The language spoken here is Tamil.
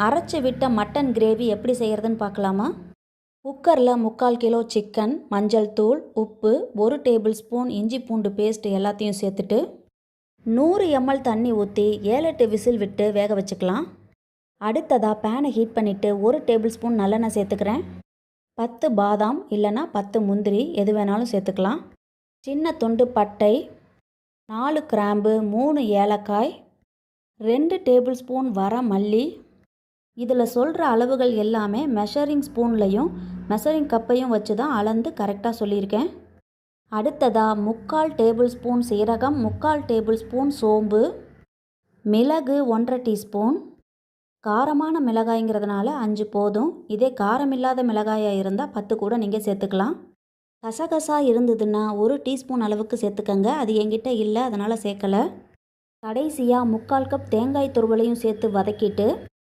அரைச்சி விட்ட மட்டன் கிரேவி எப்படி செய்கிறதுன்னு பார்க்கலாமா? குக்கரில் 3/4 கிலோ சிக்கன், மஞ்சள் தூள், உப்பு, 1 டேபிள் ஸ்பூன் இஞ்சி பூண்டு பேஸ்ட் எல்லாத்தையும் சேர்த்துட்டு 100 ml தண்ணி ஊற்றி 7-8 விசில் விட்டு வேக வச்சுக்கலாம். அடுத்ததாக பேனை ஹீட் பண்ணிவிட்டு 1 டேபிள் ஸ்பூன் நல்லெண்ணெய் சேர்த்துக்கிறேன். 10 பாதாம் இல்லைன்னா 10 முந்திரி எது வேணாலும் சேர்த்துக்கலாம். சின்ன துண்டு பட்டை, 4 கிராம்பு, 3 ஏலக்காய், 2 டேபிள் ஸ்பூன் வர மல்லி. இதில் சொல்கிற அளவுகள் எல்லாமே மெஷரிங் ஸ்பூன்லையும் மெஷரிங் கப்பையும் வச்சு தான் அளந்து கரெக்டாக சொல்லியிருக்கேன். அடுத்ததாக 3/4 டேபிள் ஸ்பூன் சீரகம், 3/4 டேபிள் ஸ்பூன் சோம்பு, மிளகு 1/2 டீஸ்பூன். காரமான மிளகாய்ங்கிறதுனால 5 போதும். இதே காரமில்லாத மிளகாயாக இருந்தால் 10 கூட நீங்கள் சேர்த்துக்கலாம். கசகசா இருந்ததுன்னா 1 டீஸ்பூன் அளவுக்கு சேர்த்துக்கங்க. அது என்கிட்ட இல்லை, அதனால் சேர்க்கலை. கடைசியாக 3/4 கப் தேங்காய் துருவலையும் சேர்த்து வதக்கிட்டு